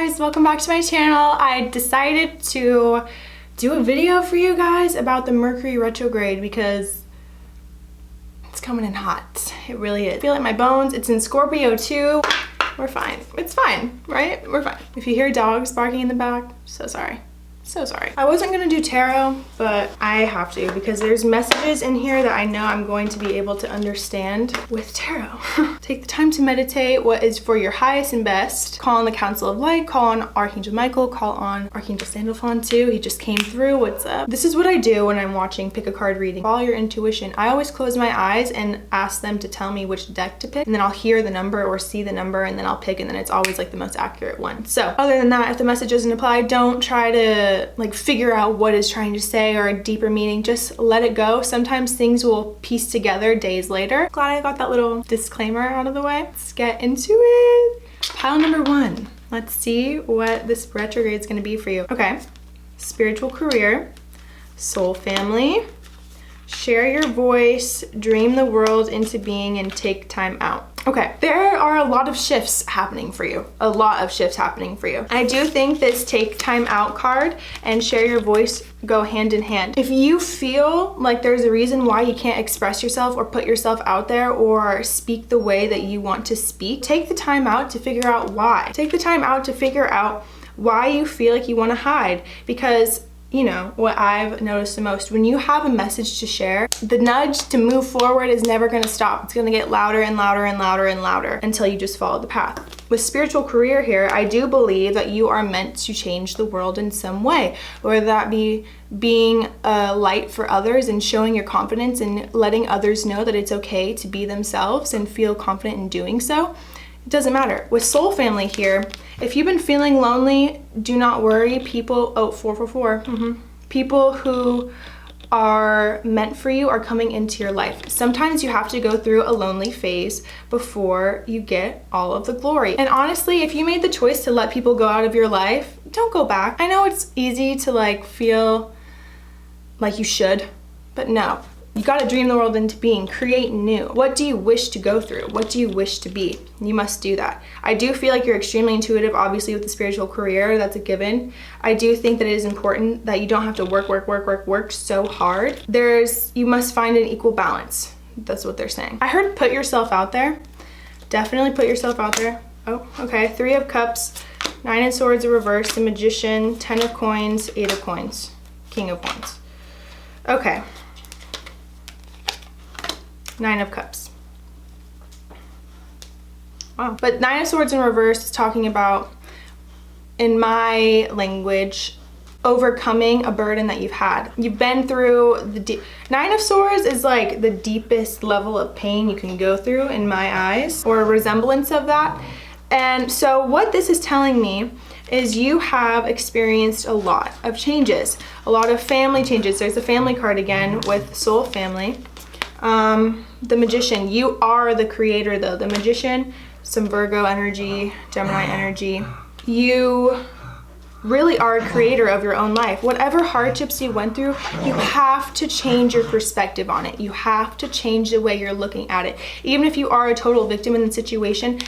guys, welcome back to my channel. I decided to do a video for you guys about the Mercury Retrograde because it's coming in hot. It really is. I feel like my bones. It's in Scorpio too. We're fine. It's fine, right? We're fine. If you hear dogs barking in the back, so sorry. So sorry. I wasn't gonna do tarot, but I have to because there's messages in here that I know I'm going to be able to understand with tarot. Take the time to meditate what is for your highest and best. Call on the Council of Light, call on Archangel Michael, call on Archangel Sandalphon too. He just came through, what's up? This is what I do when I'm watching pick a card reading. Follow your intuition. I always close my eyes and ask them to tell me which deck to pick, and then I'll hear the number or see the number and then I'll pick, and then it's always like the most accurate one. So other than that, if the message doesn't apply, don't try to like figure out what it's trying to say or a deeper meaning. Just let it go. Sometimes things will piece together days later. Glad I got that little disclaimer out of the way. Let's get into it. Pile number one. Let's see what this retrograde is going to be for you. Okay. Spiritual career, soul family, share your voice, dream the world into being, and take time out. Okay, there are a lot of shifts happening for you. A lot of shifts happening for you. I do think this take time out card and share your voice go hand in hand. If you feel like there's a reason why you can't express yourself or put yourself out there or speak the way that you want to speak, take the time out to figure out why. Take the time out to figure out why you feel like you want to hide, because you know, what I've noticed the most, when you have a message to share, the nudge to move forward is never gonna stop. It's gonna get louder and louder and louder and louder until you just follow the path. With spiritual career here, I do believe that you are meant to change the world in some way, whether that be being a light for others and showing your confidence and letting others know that it's okay to be themselves and feel confident in doing so. It doesn't matter. With soul family here, if you've been feeling lonely, do not worry. People, 444. People who are meant for you are coming into your life. Sometimes you have to go through a lonely phase before you get all of the glory. And honestly, if you made the choice to let people go out of your life, don't go back. I know it's easy to like feel like you should, but no. You gotta dream the world into being, create new. What do you wish to go through? What do you wish to be? You must do that. I do feel like you're extremely intuitive, obviously with the spiritual career, that's a given. I do think that it is important that you don't have to work so hard. You must find an equal balance. That's what they're saying. I heard put yourself out there. Definitely put yourself out there. Oh, okay, 3 of Cups, 9 of Swords reversed, the Magician, 10 of Coins, 8 of Coins, King of Wands. Okay. 9 of Cups. Wow. But 9 of Swords in reverse is talking about, in my language, overcoming a burden that you've had. You've been through the 9 of Swords is like the deepest level of pain you can go through in my eyes, or a resemblance of that. And so what this is telling me is you have experienced a lot of changes, a lot of family changes. There's the family card again with soul family. The Magician, you are the creator though. The Magician, some Virgo energy, Gemini energy. You really are a creator of your own life. Whatever hardships you went through, you have to change your perspective on it. You have to change the way you're looking at it. Even if you are a total victim in the situation,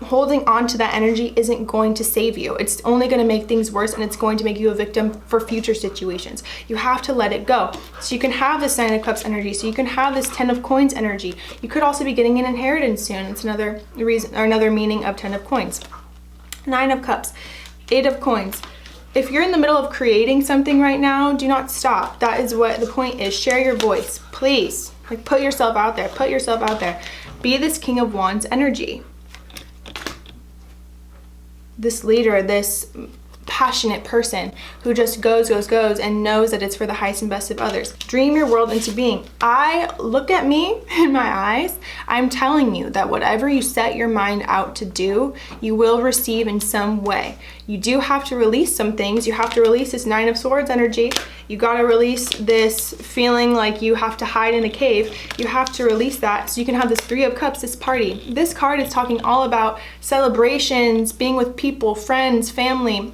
holding on to that energy isn't going to save you. It's only going to make things worse, and it's going to make you a victim for future situations. You have to let it go. So you can have this 9 of Cups energy. So you can have this 10 of Coins energy. You could also be getting an inheritance soon. It's another reason, or another meaning of 10 of Coins. 9 of Cups, 8 of Coins. If you're in the middle of creating something right now, do not stop. That is what the point is. Share your voice, please. Like, put yourself out there. Put yourself out there. Be this King of Wands energy. This leader, this passionate person who just goes and knows that it's for the highest and best of others. Dream your world into being. Look at me in my eyes. I'm telling you that whatever you set your mind out to do, you will receive in some way. You do have to release some things. You have to release this 9 of Swords energy. You gotta release this feeling like you have to hide in a cave. You have to release that so you can have this 3 of Cups, this party. This card is talking all about celebrations, being with people, friends, family,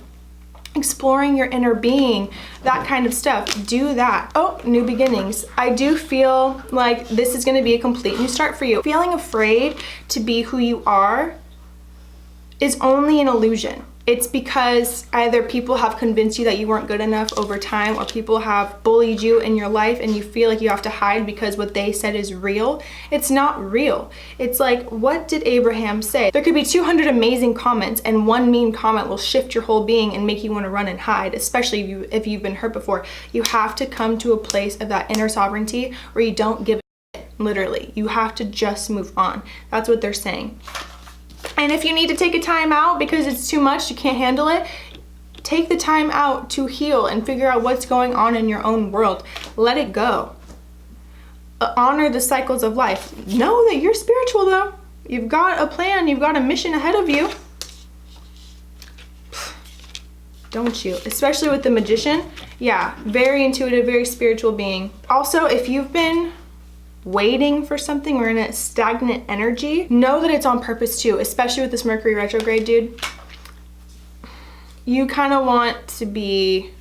exploring your inner being, that kind of stuff. Do that. Oh, new beginnings. I do feel like this is going to be a complete new start for you. Feeling afraid to be who you are is only an illusion. it's because either people have convinced you that you weren't good enough over time, or people have bullied you in your life and you feel like you have to hide because what they said is real. It's not real. It's like, what did Abraham say? There could be 200 amazing comments and one mean comment will shift your whole being and make you want to run and hide, especially if you've been hurt before. You have to come to a place of that inner sovereignty where you don't give a shit, literally. You have to just move on. That's what they're saying. And if you need to take a time out because it's too much, you can't handle it, take the time out to heal and figure out what's going on in your own world. Let it go. Honor the cycles of life. Know that you're spiritual though. You've got a plan, you've got a mission ahead of you. Don't you? Especially with the Magician. Yeah, very intuitive, very spiritual being. Also, if you've been waiting for something or in a stagnant energy, know that it's on purpose too, especially with this Mercury retrograde, dude. You kind of want to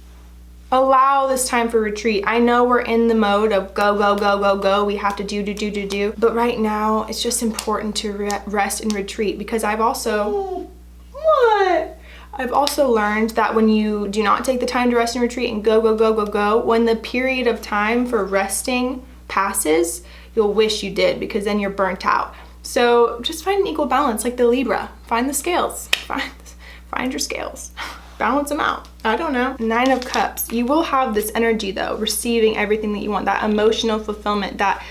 allow this time for retreat. I know we're in the mode of go, go, go, go, go. We have to do. But right now, it's just important to rest and retreat, because I've also learned that when you do not take the time to rest and retreat and go, go, go, go, go, when the period of time for resting passes, you'll wish you did, because then you're burnt out. So just find an equal balance, like the Libra. Find the scales. Find your scales. Balance them out. I don't know. 9 of Cups. You will have this energy though, receiving everything that you want, that emotional fulfillment, that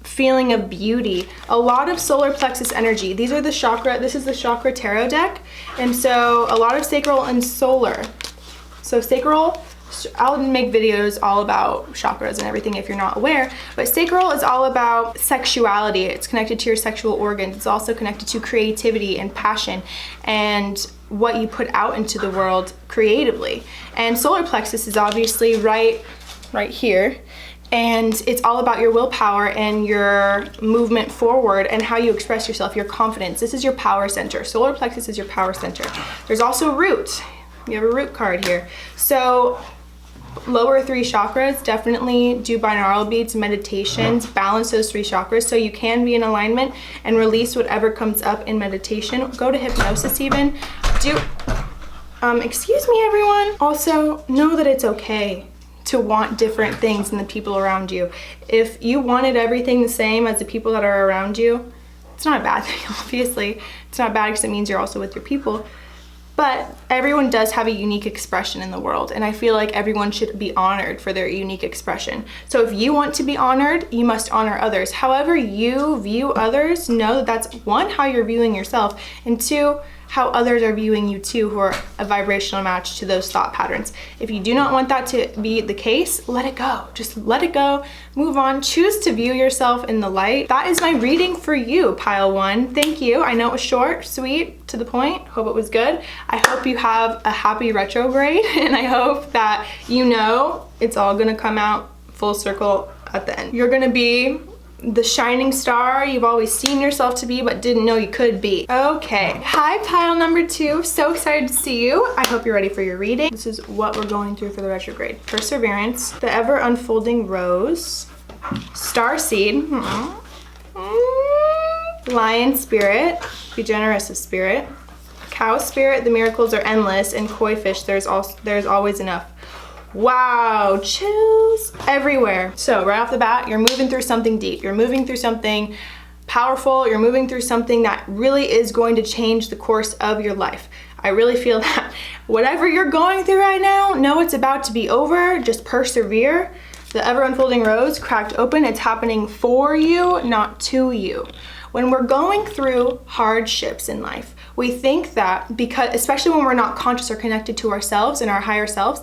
feeling of beauty. A lot of solar plexus energy. These are the chakra, this is the chakra tarot deck. And so a lot of sacral and solar. So sacral, I'll make videos all about chakras and everything if you're not aware, but sacral is all about sexuality. It's connected to your sexual organs. It's also connected to creativity and passion and what you put out into the world creatively. And solar plexus is obviously right here. And it's all about your willpower and your movement forward and how you express yourself, your confidence. This is your power center. Solar plexus is your power center. There's also root. You have a root card here. So lower 3 chakras, definitely do binaural beats, meditations, balance those 3 chakras so you can be in alignment and release whatever comes up in meditation. Go to hypnosis even. Excuse me everyone. Also, know that it's okay to want different things than the people around you. If you wanted everything the same as the people that are around you, it's not a bad thing, obviously. It's not bad because it means you're also with your people. But everyone does have a unique expression in the world, and I feel like everyone should be honored for their unique expression. So if you want to be honored, you must honor others. However you view others, know that that's 1, how you're viewing yourself, and 2, how others are viewing you too, who are a vibrational match to those thought patterns. If you do not want that to be the case, let it go. Just let it go, move on, choose to view yourself in the light. That is my reading for you, pile 1. Thank you. I know it was short, sweet, to the point. Hope it was good. I hope you have a happy retrograde, and I hope that you know it's all gonna come out full circle at the end. You're gonna be the shining star you've always seen yourself to be but didn't know you could be. Okay, hi pile number 2. So excited to see you. I hope you're ready for your reading. This is what we're going through for the retrograde. Perseverance, the ever unfolding rose, star seed, lion spirit, be generous of spirit, cow spirit, the miracles are endless, and koi fish, there's always enough. Wow, chills everywhere. So right off the bat, you're moving through something deep. You're moving through something powerful. You're moving through something that really is going to change the course of your life. I really feel that whatever you're going through right now, know it's about to be over. Just persevere. The ever unfolding rose cracked open. It's happening for you, not to you. When we're going through hardships in life, we think that because, especially when we're not conscious or connected to ourselves and our higher selves,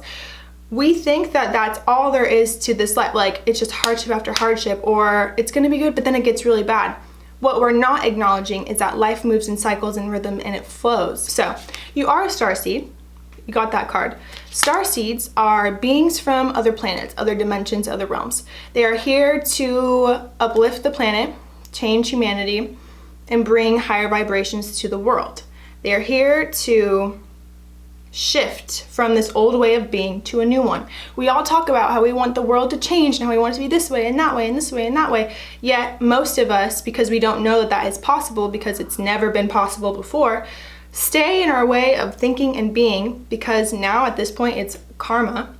we think that that's all there is to this life. Like, it's just hardship after hardship, or it's gonna be good, but then it gets really bad. What we're not acknowledging is that life moves in cycles and rhythm and it flows. So you are a starseed. You got that card. Starseeds are beings from other planets, other dimensions, other realms. They are here to uplift the planet, change humanity, and bring higher vibrations to the world. They are here to shift from this old way of being to a new one. We all talk about how we want the world to change and how we want it to be this way and that way and this way and that way. Yet most of us, because we don't know that that is possible, because it's never been possible before, stay in our way of thinking and being, because now at this point it's karma,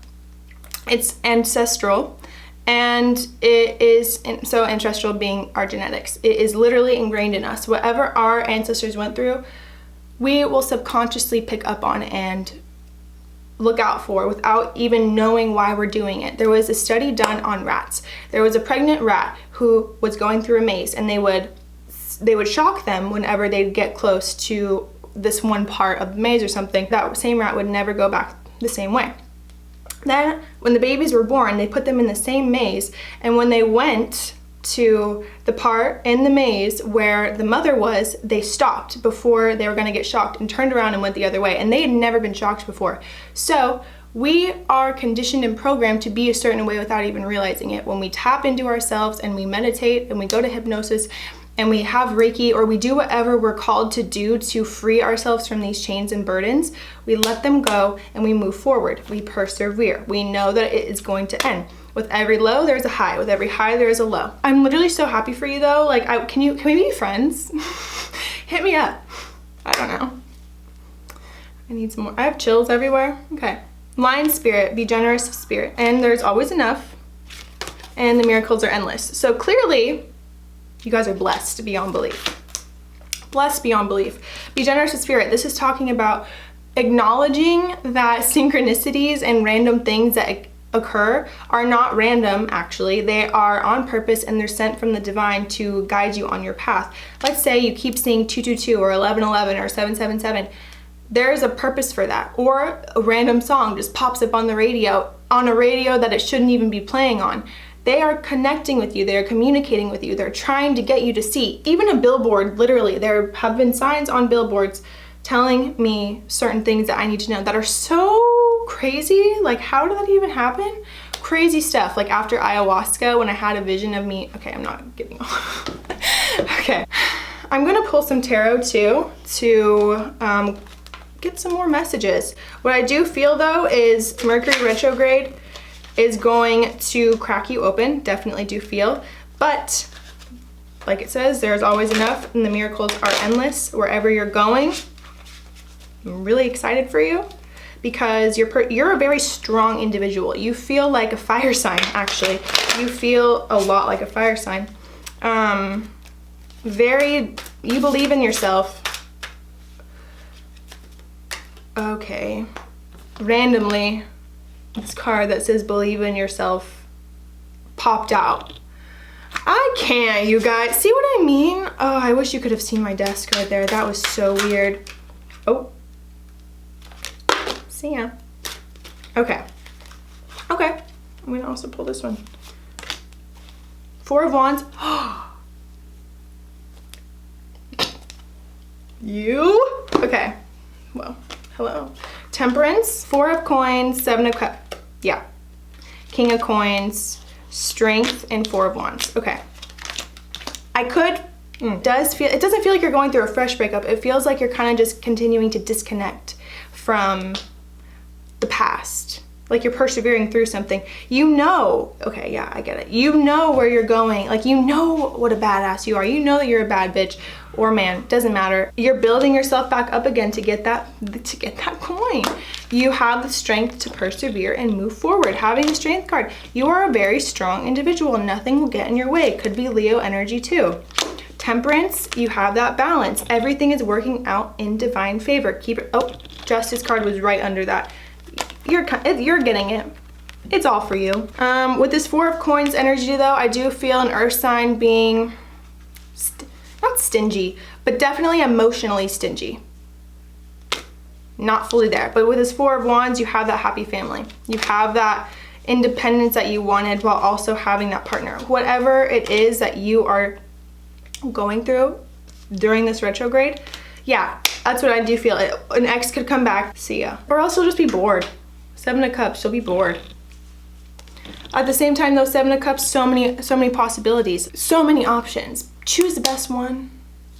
it's ancestral, and it is so ancestral being our genetics. It is literally ingrained in us. Whatever our ancestors went through, we will subconsciously pick up on and look out for without even knowing why we're doing it. There was a study done on rats. There was a pregnant rat who was going through a maze, and they would shock them whenever they'd get close to this one part of the maze or something. That same rat would never go back the same way. Then when the babies were born, they put them in the same maze, and when they went to the part in the maze where the mother was, they stopped before they were going to get shocked and turned around and went the other way, and they had never been shocked before. So we are conditioned and programmed to be a certain way without even realizing it. When we tap into ourselves and we meditate and we go to hypnosis and we have Reiki, or we do whatever we're called to do to free ourselves from these chains and burdens, we let them go and we move forward. We persevere. We know that it is going to end. With every low, there's a high. With every high, there's a low. I'm literally so happy for you though. Like, can we be friends? Hit me up. I don't know. I need some more. I have chills everywhere. Okay. Lion spirit, be generous of spirit. And there's always enough. And the miracles are endless. So clearly, you guys are blessed beyond belief. Blessed beyond belief. Be generous of spirit. This is talking about acknowledging that synchronicities and random things that occur are not random. Actually, they are on purpose, and they're sent from the divine to guide you on your path. Let's say you keep seeing 222 or 1111 or 777. There's a purpose for that. Or a random song just pops up on the radio, on a radio that it shouldn't even be playing on. They are connecting with you. They're communicating with you. They're trying to get you to see. Even a billboard, literally, there have been signs on billboards telling me certain things that I need to know that are so crazy. Like, how did that even happen? Crazy stuff. Like after ayahuasca, when I had a vision of me. Okay, I'm not getting off. Okay. I'm gonna pull some tarot too to get some more messages. What I do feel though is Mercury retrograde is going to crack you open. Definitely do feel. But like it says, there's always enough, and the miracles are endless wherever you're going. I'm really excited for you because you're a very strong individual. You feel like a fire sign, actually. You feel a lot like a fire sign. You believe in yourself. Okay. Randomly, this card that says believe in yourself popped out. I can't, you guys. See what I mean? Oh, I wish you could have seen my desk right there. That was so weird. Oh. See ya. Okay. Okay. I'm gonna also pull this one. Four of Wands. You? Okay. Well, hello. Temperance, Four of Coins, Seven of Cups. Yeah. King of Coins, Strength, and Four of Wands. Okay. It doesn't feel like you're going through a fresh breakup. It feels like you're kind of just continuing to disconnect from the past. Like you're persevering through something. You know, okay, yeah, I get it. You know where you're going. Like, you know what a badass you are. You know that you're a bad bitch or man, doesn't matter. You're building yourself back up again to get that coin. You have the strength to persevere and move forward. Having the Strength card, you are a very strong individual. Nothing will get in your way. Could be Leo energy too. Temperance, you have that balance. Everything is working out in divine favor. Keep it. Oh, Justice card was right under that. You're getting it. It's all for you. With this Four of Coins energy though, I do feel an earth sign being not stingy, but definitely emotionally stingy. Not fully there. But with this Four of Wands, you have that happy family. You have that independence that you wanted while also having that partner. Whatever it is that you are going through during this retrograde, yeah, that's what I do feel. An ex could come back, see ya. Or else you'll just be bored. Seven of Cups, you'll be bored. At the same time though, Seven of Cups, so many possibilities, so many options. Choose the best one.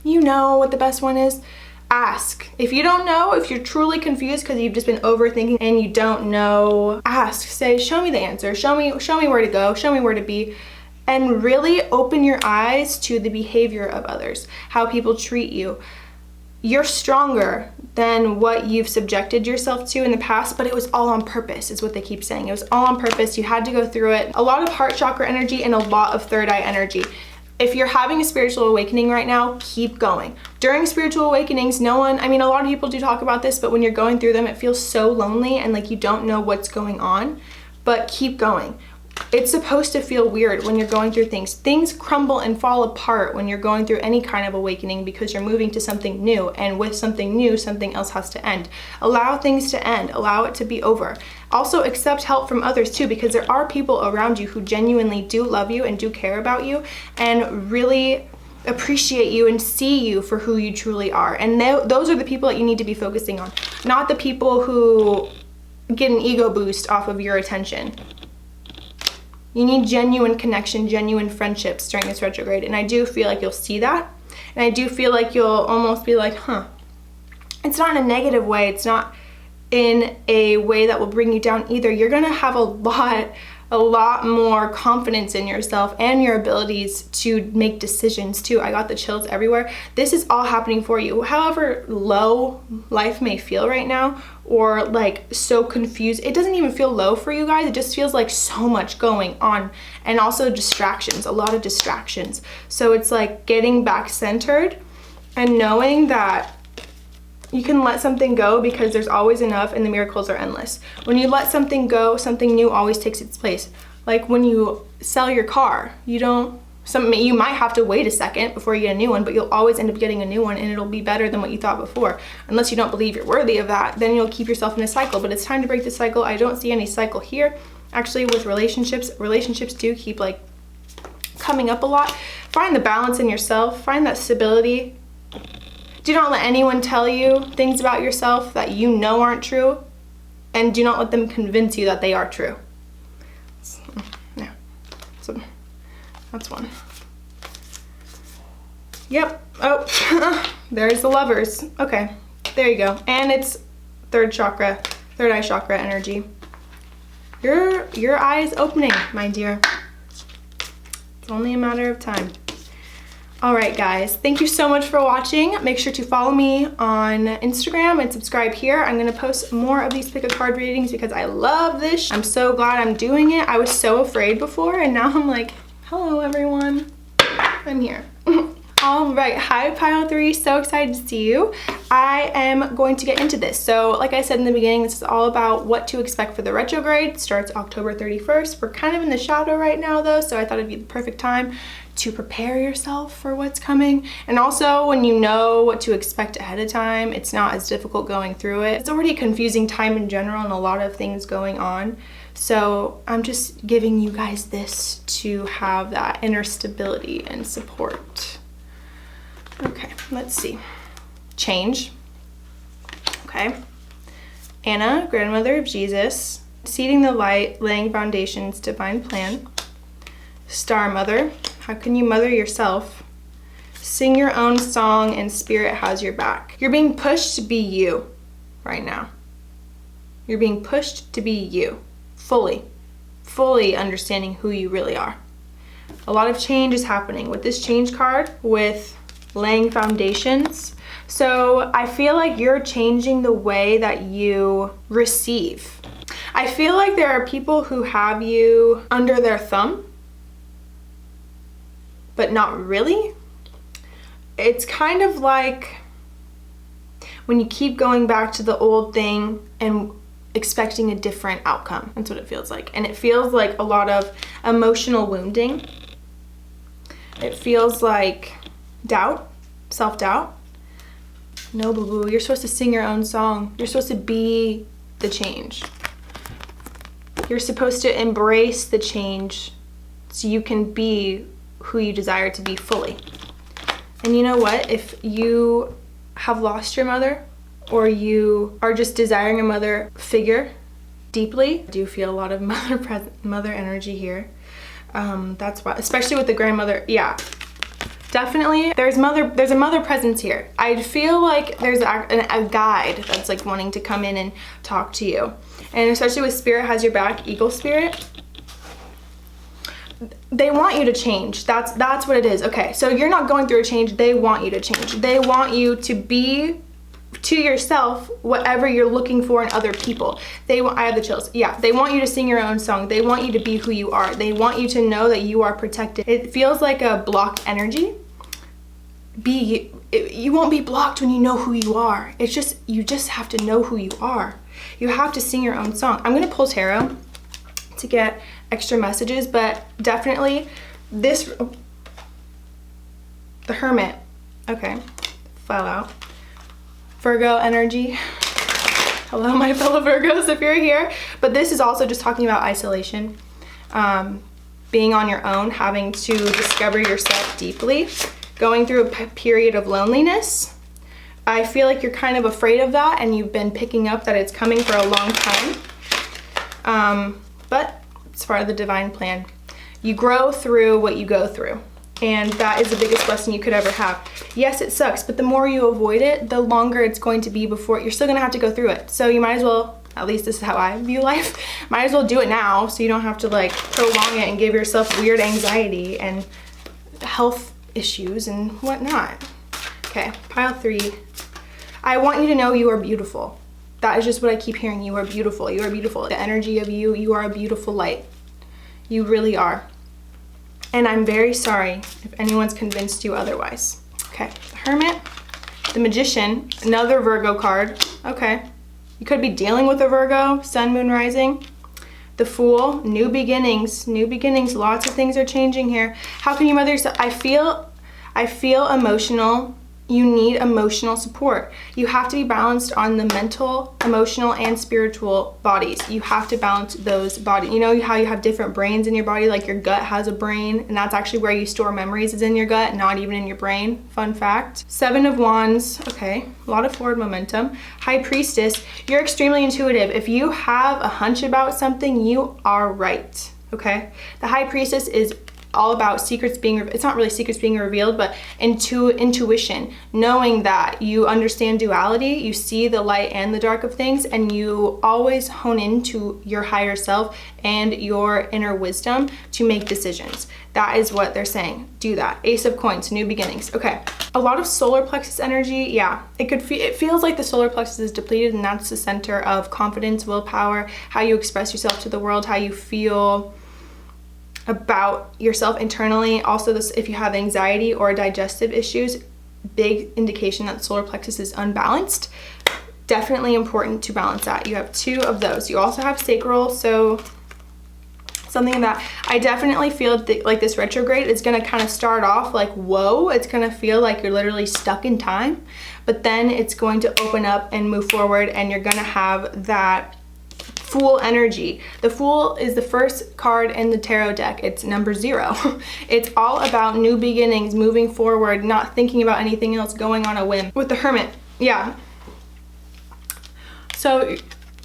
You know what the best one is. Ask. If you don't know, if you're truly confused because you've just been overthinking and you don't know, ask. Say, show me the answer. Show me where to go. Show me where to be. And really open your eyes to the behavior of others, how people treat you. you're stronger than what you've subjected yourself to in the past, but it was all on purpose, is what they keep saying. It was all on purpose. You had to go through it. A lot of heart chakra energy and a lot of third eye energy. If you're having a spiritual awakening right now, keep going. During spiritual awakenings, no one, I mean, a lot of people do talk about this, but when you're going through them, it feels so lonely and like you don't know what's going on, but keep going. It's supposed to feel weird when you're going through things. Things crumble and fall apart when you're going through any kind of awakening because you're moving to something new, and with something new, something else has to end. Allow things to end. Allow it to be over. Also accept help from others too, because there are people around you who genuinely do love you and do care about you and really appreciate you and see you for who you truly are. And those are the people that you need to be focusing on, not the people who get an ego boost off of your attention. You need genuine connection, genuine friendships during this retrograde. And I do feel like you'll see that. And I do feel like you'll almost be like, huh. It's not in a negative way. It's not in a way that will bring you down either. You're going to have a lot more confidence in yourself and your abilities to make decisions too. I got the chills everywhere. This is all happening for you. However low life may feel right now, or like so confused, it doesn't even feel low for you guys. It just feels like so much going on, and also distractions, a lot of distractions. So it's like getting back centered and knowing that you can let something go because there's always enough and the miracles are endless. When you let something go, something new always takes its place. Like when you sell your car, you might have to wait a second before you get a new one, but you'll always end up getting a new one, and it'll be better than what you thought before. Unless you don't believe you're worthy of that, then you'll keep yourself in a cycle. But it's time to break the cycle. I don't see any cycle here. Actually, with relationships do keep like coming up a lot. Find the balance in yourself. Find that stability. Do not let anyone tell you things about yourself that you know aren't true, and do not let them convince you that they are true. Yeah, so that's one. Yep. Oh, there's the Lovers. Okay, there you go. And it's third eye chakra energy. Your eye is opening, my dear. It's only a matter of time. All right, guys, thank you so much for watching. Make sure to follow me on Instagram and subscribe here. I'm gonna post more of these pick a card readings because I love this. I'm so glad I'm doing it. I was so afraid before, and now I'm like, hello everyone, I'm here. All right, hi Pile 3, so excited to see you. I am going to get into this. So like I said in the beginning, this is all about what to expect for the retrograde. It starts October 31st. We're kind of in the shadow right now though, so I thought it'd be the perfect time to prepare yourself for what's coming. And also when you know what to expect ahead of time, it's not as difficult going through it. It's already a confusing time in general and a lot of things going on. So I'm just giving you guys this to have that inner stability and support. Okay, let's see. Change. Okay. Anna, grandmother of Jesus. Seeding the light, laying foundations, divine plan. Star mother. How can you mother yourself? Sing your own song and spirit has your back. You're being pushed to be you right now. You're being pushed to be you. Fully understanding who you really are. A lot of change is happening with this change card, with laying foundations. So I feel like you're changing the way that you receive. I feel like there are people who have you under their thumb, but not really. It's kind of like when you keep going back to the old thing and expecting a different outcome. That's what it feels like. And it feels like a lot of emotional wounding. It feels like doubt, self-doubt. No, boo-boo, you're supposed to sing your own song. You're supposed to be the change. You're supposed to embrace the change so you can be who you desire to be fully. And you know what? If you have lost your mother, or you are just desiring a mother figure deeply, I do feel a lot of mother energy here. That's why, especially with the grandmother, yeah. Definitely, there's a mother presence here. I feel like there's a guide that's like wanting to come in and talk to you. And especially with spirit has your back, eagle spirit. they want you to change. That's what it is. Okay, so you're not going through a change. They want you to change. They want you to be to yourself whatever you're looking for in other people. I have the chills. Yeah, they want you to sing your own song. They want you to be who you are. They want you to know that you are protected. It feels like a blocked energy. You won't be blocked when you know who you are. It's just, you just have to know who you are. You have to sing your own song. I'm gonna pull tarot to get extra messages, but definitely this, the Hermit, okay, fell out. Virgo energy. Hello, my fellow Virgos, if you're here. But this is also just talking about isolation, being on your own, having to discover yourself deeply, going through a period of loneliness. I feel like you're kind of afraid of that, and you've been picking up that it's coming for a long time. But it's part of the divine plan. You grow through what you go through. And that is the biggest blessing you could ever have. Yes, it sucks, but the more you avoid it, the longer it's going to be before you're still gonna have to go through it. So you might as well, at least this is how I view life, might as well do it now so you don't have to like prolong it and give yourself weird anxiety and health issues and whatnot. Okay, pile 3. I want you to know you are beautiful. That is just what I keep hearing. You are beautiful. You are beautiful. The energy of you, you are a beautiful light. You really are. And I'm very sorry if anyone's convinced you otherwise. Okay, the Hermit, the Magician, another Virgo card. Okay, you could be dealing with a Virgo, Sun, Moon, Rising. The Fool, new beginnings, lots of things are changing here. How can you mother yourself? I feel emotional. You need emotional support. You have to be balanced on the mental, emotional, and spiritual bodies. You have to balance those bodies. You know how you have different brains in your body, like your gut has a brain, and that's actually where you store memories, is in your gut, not even in your brain. Fun fact. 7 of Wands, okay, a lot of forward momentum. High Priestess, you're extremely intuitive. If you have a hunch about something, you are right, okay? The High Priestess is all about secrets being, it's not really secrets being revealed, but intuition, knowing that you understand duality, you see the light and the dark of things, and you always hone into your higher self and your inner wisdom to make decisions. That is what they're saying. Do that. Ace of Coins, new beginnings. Okay, a lot of solar plexus energy. Yeah, it feels like the solar plexus is depleted, and that's the center of confidence, willpower, how you express yourself to the world, how you feel about yourself internally. Also, this, if you have anxiety or digestive issues, big indication that the solar plexus is unbalanced. Definitely important to balance that. You have 2 of those. You also have sacral, so something that I definitely feel like this retrograde is going to kind of start off like, whoa, it's going to feel like you're literally stuck in time, but then it's going to open up and move forward, and you're going to have that Fool energy. The Fool is the first card in the tarot deck. It's number 0. It's all about new beginnings, moving forward, not thinking about anything else, going on a whim. With the Hermit, yeah. So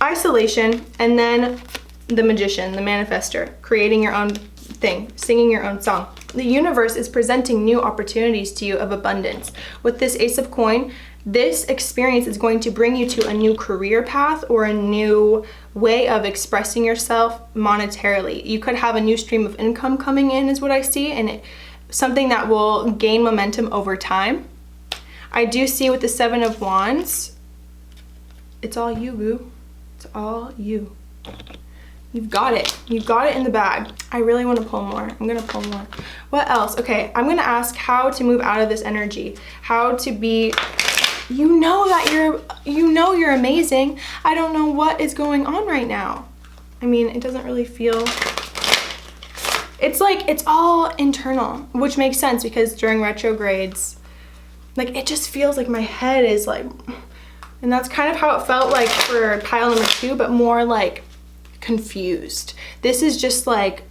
isolation, and then the Magician, the manifester, creating your own thing, singing your own song. The universe is presenting new opportunities to you of abundance. With this Ace of Coin, this experience is going to bring you to a new career path or a new way of expressing yourself monetarily. You could have a new stream of income coming in, is what I see, and something that will gain momentum over time. I do see with the 7 of Wands, it's all you, boo. It's all you. You've got it. You've got it in the bag. I really want to pull more. I'm going to pull more. What else? Okay, I'm going to ask how to move out of this energy. How to be, you know that you're amazing. I don't know what is going on right now. I mean, it doesn't really feel, it's like, it's all internal, which makes sense because during retrogrades, like, it just feels like my head is like, and that's kind of how it felt like for pile number 2, but more like confused. This is just like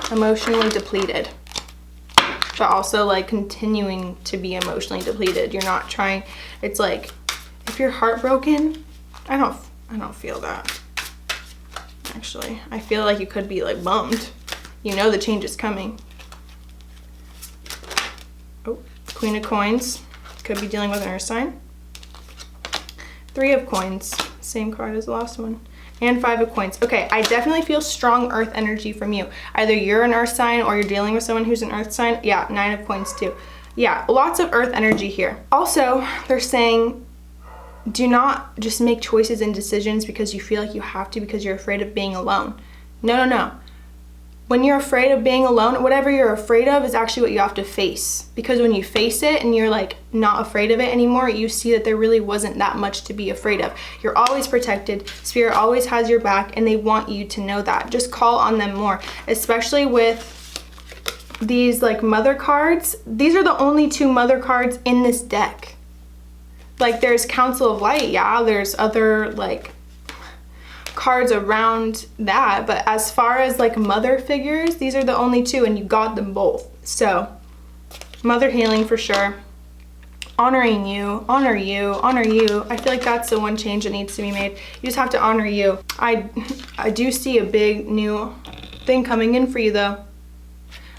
emotionally depleted, but also like continuing to be emotionally depleted. You're not trying, it's like, if you're heartbroken, I don't feel that. Actually, I feel like you could be like bummed. You know the change is coming. Oh, Queen of Coins. Could be dealing with an earth sign. 3 of Coins. Same card as the last one. And 5 of coins. Okay, I definitely feel strong earth energy from you. Either you're an earth sign or you're dealing with someone who's an earth sign. Yeah, 9 of coins too. Yeah, lots of earth energy here. Also, they're saying, do not just make choices and decisions because you feel like you have to because you're afraid of being alone. No, no, no. When you're afraid of being alone, whatever you're afraid of is actually what you have to face. Because when you face it and you're like not afraid of it anymore, you see that there really wasn't that much to be afraid of. You're always protected. Spirit always has your back and they want you to know that. Just call on them more, especially with these like mother cards. These are the only 2 mother cards in this deck. Like there's Council of Light, yeah, there's other like cards around that, but as far as like mother figures, these are the only 2 and you got them both. So mother healing for sure. Honoring you, honor you, honor you. I feel like that's the one change that needs to be made. You just have to honor you. I do see a big new thing coming in for you though.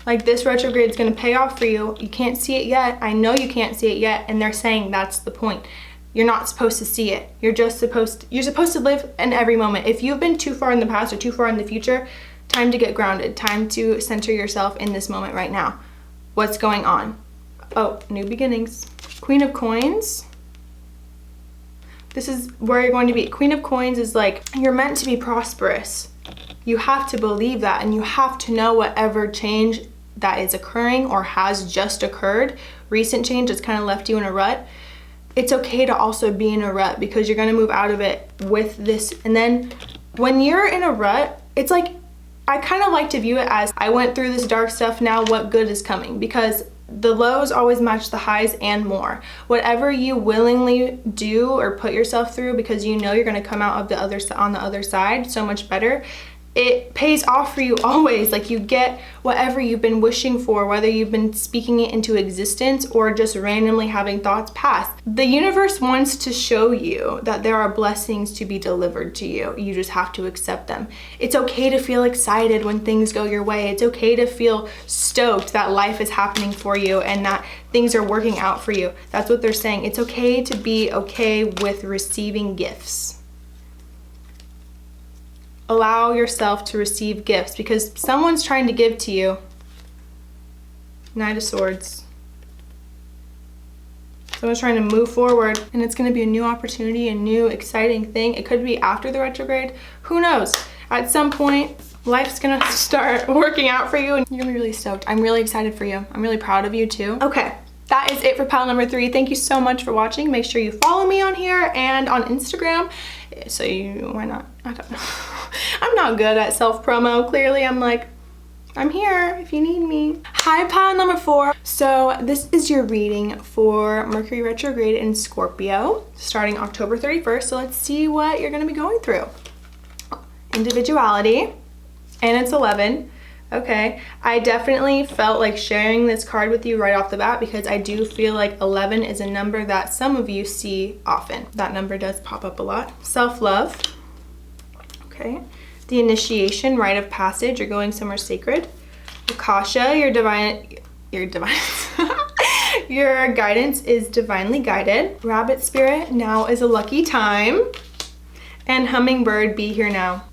Like this retrograde is going to pay off for you. You can't see it yet. I know you can't see it yet, and they're saying that's the point. You're not supposed to see it. You're supposed to live in every moment. If you've been too far in the past or too far in the future, time to get grounded. Time to center yourself in this moment right now. What's going on? Oh, new beginnings. Queen of Coins. This is where you're going to be. Queen of Coins is like, you're meant to be prosperous. You have to believe that, and you have to know whatever change that is occurring or has just occurred, recent change that's kind of left you in a rut. It's okay to also be in a rut because you're going to move out of it with this. And then when you're in a rut, it's like, I kind of like to view it as I went through this dark stuff, now what good is coming? Because the lows always match the highs and more. Whatever you willingly do or put yourself through because you know you're going to come out of on the other side so much better, it pays off for you always. Like you get whatever you've been wishing for, whether you've been speaking it into existence or just randomly having thoughts pass. The universe wants to show you that there are blessings to be delivered to you. You just have to accept them. It's okay to feel excited when things go your way. It's okay to feel stoked that life is happening for you and that things are working out for you. That's what they're saying. It's okay to be okay with receiving gifts. Allow yourself to receive gifts because someone's trying to give to you. Knight of Swords. Someone's trying to move forward and it's going to be a new opportunity, a new exciting thing. It could be after the retrograde. Who knows? At some point, life's going to start working out for you and you're going to be really stoked. I'm really excited for you. I'm really proud of you too. Okay. That is it for pile number 3. Thank you so much for watching. Make sure you follow me on here and on Instagram. So why not? I don't know. I'm not good at self-promo. Clearly, I'm like, I'm here if you need me. Hi, pile number 4. So this is your reading for Mercury Retrograde in Scorpio, starting October 31st. So let's see what you're going to be going through. Individuality, and it's 11. Okay, I definitely felt like sharing this card with you right off the bat because I do feel like 11 is a number that some of you see often. That number does pop up a lot. Self-love. Okay. The initiation, rite of passage, you're going somewhere sacred. Akasha, your guidance is divinely guided. Rabbit spirit, now is a lucky time. And hummingbird, be here now.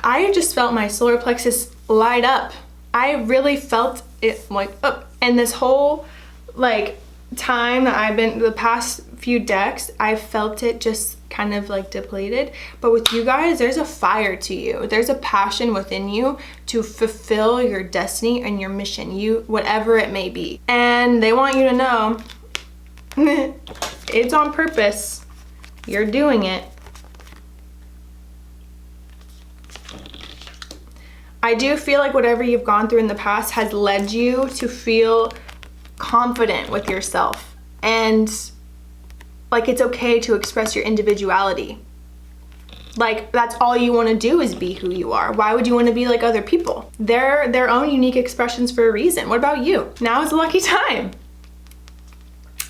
I just felt my solar plexus light up. I really felt it like up. And this whole like time that I've been, the past few decks, I felt it just kind of like depleted. But with you guys, there's a fire to you. There's a passion within you to fulfill your destiny and your mission, whatever it may be. And they want you to know it's on purpose. You're doing it. I do feel like whatever you've gone through in the past has led you to feel confident with yourself and like it's okay to express your individuality. Like that's all you want to do is be who you are. Why would you want to be like other people? They're their own unique expressions for a reason. What about you? Now is a lucky time.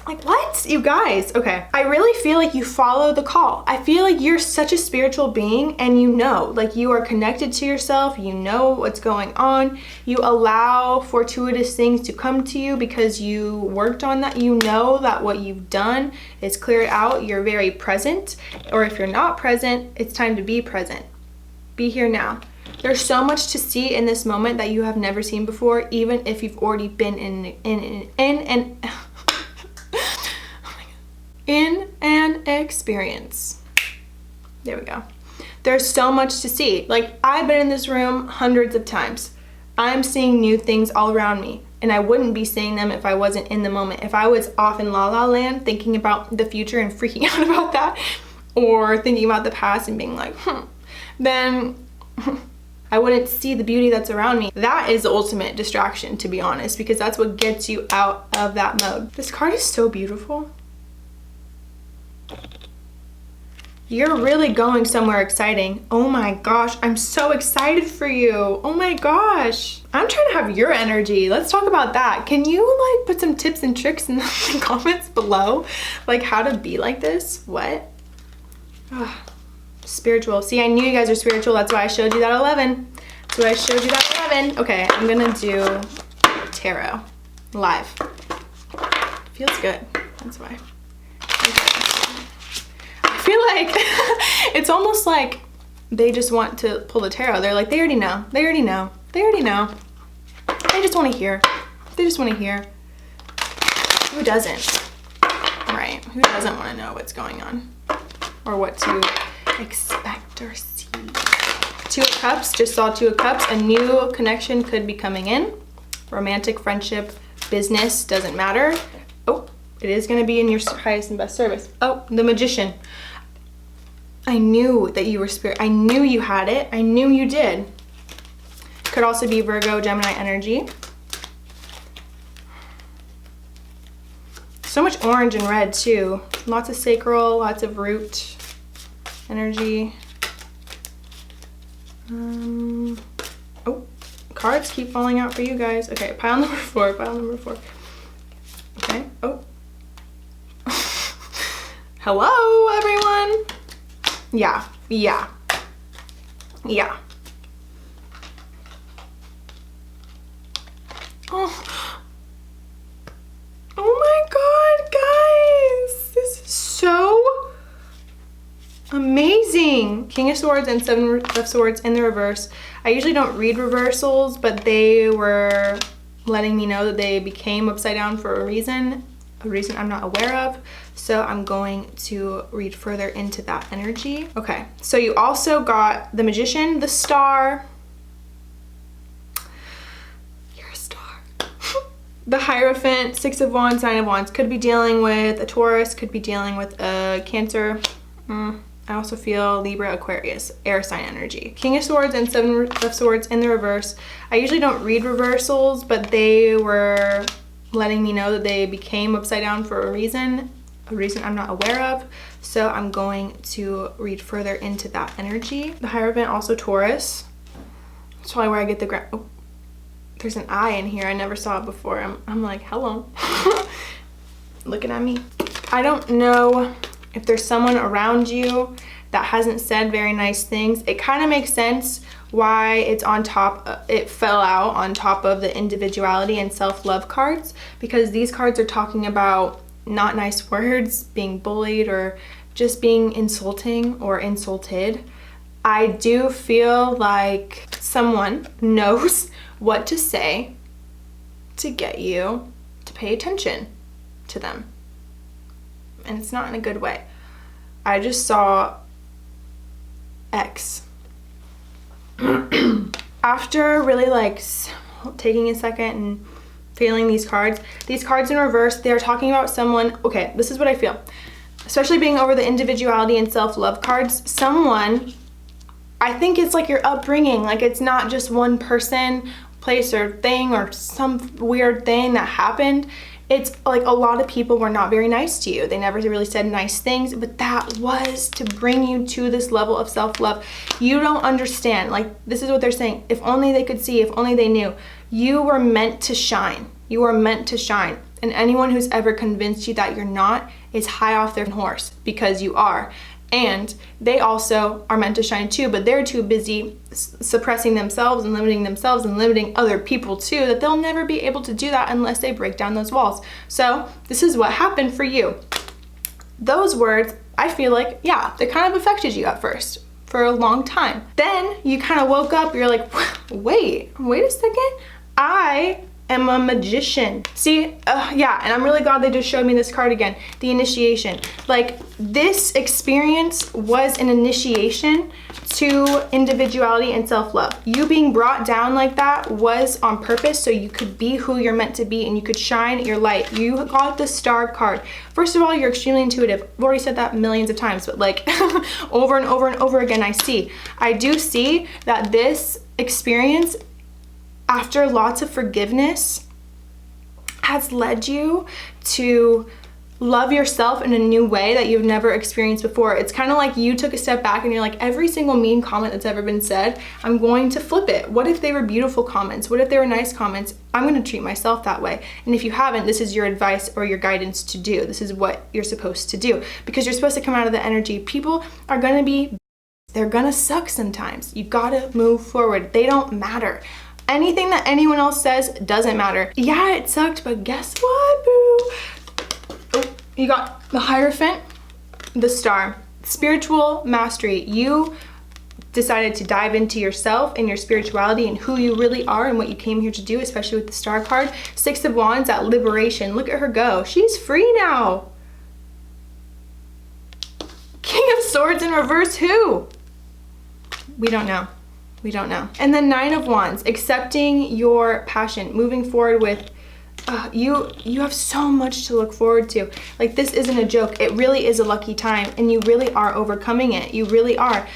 Like, what? You guys, okay. I really feel like you follow the call. I feel like you're such a spiritual being and you know, like you are connected to yourself, you know what's going on. You allow fortuitous things to come to you because you worked on that. You know that what you've done is clear it out. You're very present. Or if you're not present, it's time to be present. Be here now. There's so much to see in this moment that you have never seen before, even if you've already been in an experience. There we go. There's so much to see. Like, I've been in this room hundreds of times. I'm seeing new things all around me, and I wouldn't be seeing them if I wasn't in the moment. If I was off in la la land thinking about the future and freaking out about that, or thinking about the past and being like, then I wouldn't see the beauty that's around me. That is the ultimate distraction, to be honest, because that's what gets you out of that mode. This card is so beautiful. You're really going somewhere exciting. Oh my gosh, I'm so excited for you. Oh my gosh. I'm trying to have your energy. Let's talk about that. Can you like put some tips and tricks in the comments below? Like how to be like this? What? Oh, spiritual. See, I knew you guys are spiritual. That's why I showed you that 11. That's why I showed you that 11. Okay, I'm gonna do tarot live. Feels good. That's why. I feel like it's almost like they just want to pull the tarot. They're like, they already know. They already know. They already know. They just want to hear. They just want to hear. Who doesn't? Right. Who doesn't want to know what's going on? Or what to expect or see? Two of Cups. Just saw Two of Cups. A new connection could be coming in. Romantic, friendship, business, doesn't matter. Oh, it is going to be in your highest and best service. Oh, the Magician. I knew that you were spirit. I knew you had it. I knew you did. Could also be Virgo, Gemini energy. So much orange and red too. Lots of sacral, lots of root energy. Oh, cards keep falling out for you guys. Okay, pile number 4, pile number 4. Okay, oh. Hello, everyone. Yeah, yeah, yeah. Oh, oh my God, guys. This is so amazing. King of Swords and Seven of Swords in the reverse. I usually don't read reversals, but they were letting me know that they became upside down for a reason I'm not aware of. So I'm going to read further into that energy. Okay, so you also got the Magician, the Star. You're a star. The Hierophant, Six of Wands, Nine of Wands. Could be dealing with a Taurus, could be dealing with a Cancer. I also feel Libra, Aquarius, air sign energy. King of Swords and Seven of Swords in the reverse. I usually don't read reversals, but they were letting me know that they became upside down for a reason I'm not aware of. So I'm going to read further into that energy. The Hierophant, also Taurus. That's probably where I get the oh, there's an eye in here. I never saw it before. I'm like, hello. Looking at me. I don't know if there's someone around you that hasn't said very nice things. It kind of makes sense why it's on top, it fell out on top of the individuality and self-love cards, because these cards are talking about not nice words, being bullied, or just being insulting or insulted. I do feel like someone knows what to say to get you to pay attention to them. And it's not in a good way. I just saw X. After really like taking a second and feeling these cards in reverse, they're talking about someone. Okay, this is what I feel, especially being over the individuality and self-love cards. Someone, I think it's like your upbringing, like it's not just one person, place, or thing, or some weird thing that happened. It's like a lot of people were not very nice to you. They never really said nice things, but that was to bring you to this level of self-love. You don't understand. Like, this is what they're saying. If only they could see, if only they knew. You were meant to shine. You were meant to shine. And anyone who's ever convinced you that you're not is high off their horse, because you are. And they also are meant to shine too, but they're too busy suppressing themselves and limiting other people too, that they'll never be able to do that unless they break down those walls. So this is what happened for you. Those words, I feel like, yeah, they kind of affected you at first for a long time. Then you kind of woke up, you're like, wait a second. I am a magician. See, yeah, and I'm really glad they just showed me this card again, the initiation. Like, this experience was an initiation to individuality and self-love. You being brought down like that was on purpose, so you could be who you're meant to be and you could shine your light. You got the star card. First of all, you're extremely intuitive. I've already said that millions of times, but like over and over and over again, I do see that this experience, after lots of forgiveness, has led you to love yourself in a new way that you've never experienced before. It's kind of like you took a step back and you're like, every single mean comment that's ever been said, I'm going to flip it. What if they were beautiful comments? What if they were nice comments? I'm going to treat myself that way. And if you haven't, this is your advice or your guidance to do. This is what you're supposed to do, because you're supposed to come out of the energy. People are going to be, they're going to suck sometimes. You got to move forward. They don't matter. Anything that anyone else says doesn't matter. Yeah, it sucked, but guess what, boo? Oh, you got the Hierophant, the Star, spiritual mastery. You decided to dive into yourself and your spirituality and who you really are and what you came here to do, especially with the Star card. Six of Wands, that liberation. Look at her go. She's free now. King of Swords in reverse, who? We don't know. We don't know. And then Nine of Wands, accepting your passion, moving forward with, you have so much to look forward to. Like, this isn't a joke. It really is a lucky time, and you really are overcoming it. You really are.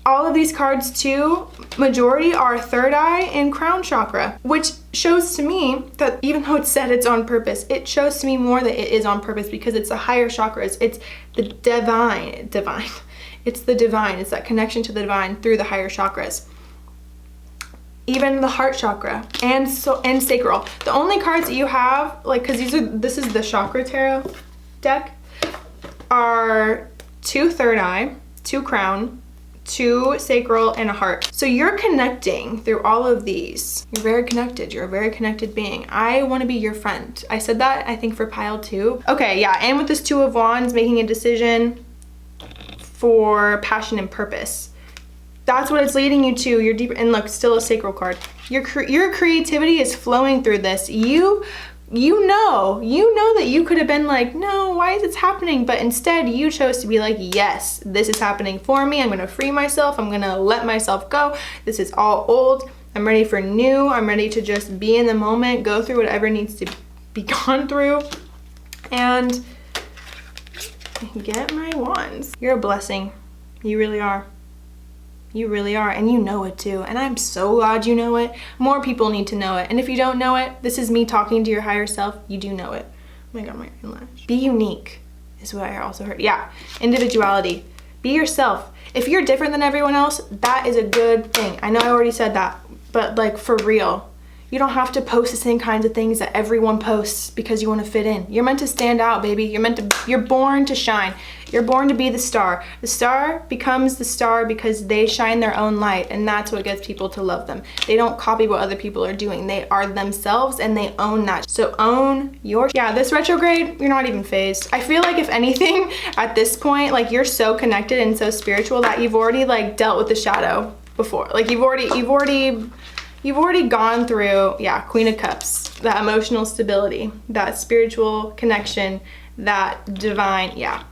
All of these cards too, majority are third eye and crown chakra, which shows to me that even though it said it's on purpose, it shows to me more that it is on purpose, because it's the higher chakras. It's the divine. It's the divine. It's that connection to the divine through the higher chakras. Even the heart chakra and sacral. The only cards that you have, like, because this is the chakra tarot deck, are 2 third eye, 2 crown, 2 sacral, and a heart. So you're connecting through all of these. You're very connected. You're a very connected being. I want to be your friend. I said that, I think, for pile 2. Okay, yeah, and with this 2 of Wands, making a decision for passion and purpose. That's what it's leading you to. You're deeper, and look, still a sacral card. Your creativity is flowing through this. You know that you could have been like, no, why is this happening? But instead you chose to be like, yes, this is happening for me. I'm gonna free myself. I'm gonna let myself go. This is all old. I'm ready for new. I'm ready to just be in the moment, go through whatever needs to be gone through, and get my wands. You're a blessing. You really are. You really are, and you know it too. And I'm so glad you know it. More people need to know it. And if you don't know it, this is me talking to your higher self. You do know it. Oh my God, my eyelash. Be unique is what I also heard. Yeah, individuality. Be yourself. If you're different than everyone else, that is a good thing. I know I already said that, but like, for real. You don't have to post the same kinds of things that everyone posts because you want to fit in. You're meant to stand out, baby. You're born to shine. You're born to be the star. The star becomes the star because they shine their own light, and that's what gets people to love them. They don't copy what other people are doing. They are themselves, and they own that. So own your, yeah, this retrograde, you're not even phased. I feel like, if anything, at this point, like, you're so connected and so spiritual that you've already like dealt with the shadow before. Like, you've already gone through, yeah, Queen of Cups, that emotional stability, that spiritual connection, that divine, yeah.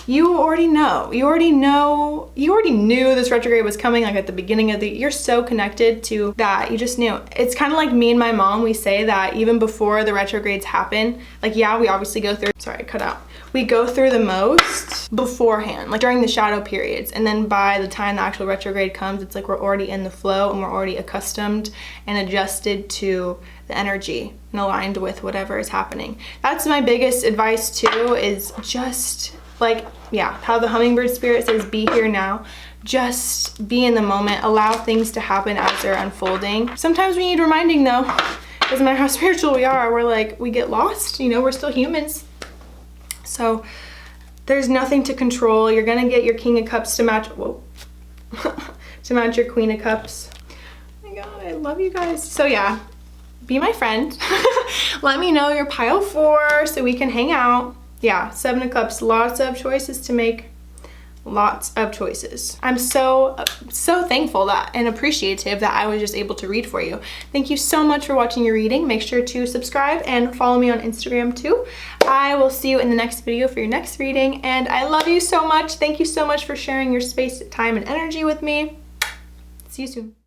You already know. You already knew this retrograde was coming, like, at the beginning of the, you're so connected to that. You just knew. It's kind of like me and my mom, we say that even before the retrogrades happen, like, yeah, we obviously go through, sorry, I cut out. We go through the most beforehand, like during the shadow periods. And then by the time the actual retrograde comes, it's like we're already in the flow and we're already accustomed and adjusted to the energy and aligned with whatever is happening. That's my biggest advice too, is just like, yeah, how the hummingbird spirit says, be here now. Just be in the moment, allow things to happen as they're unfolding. Sometimes we need reminding though. Doesn't matter how spiritual we are, we're like, we get lost, you know, we're still humans. So there's nothing to control. You're gonna get your King of Cups to match, whoa, to match your Queen of Cups. Oh my God, I love you guys. So yeah, be my friend. Let me know your pile 4 so we can hang out. Yeah, 7 of Cups, lots of choices to make. Lots of choices. I'm so thankful that and appreciative that I was just able to read for you. Thank you so much for watching your reading. Make sure to subscribe and follow me on Instagram too. I will see you in the next video for your next reading, and I love you so much. Thank you so much for sharing your space, time, and energy with me. See you soon.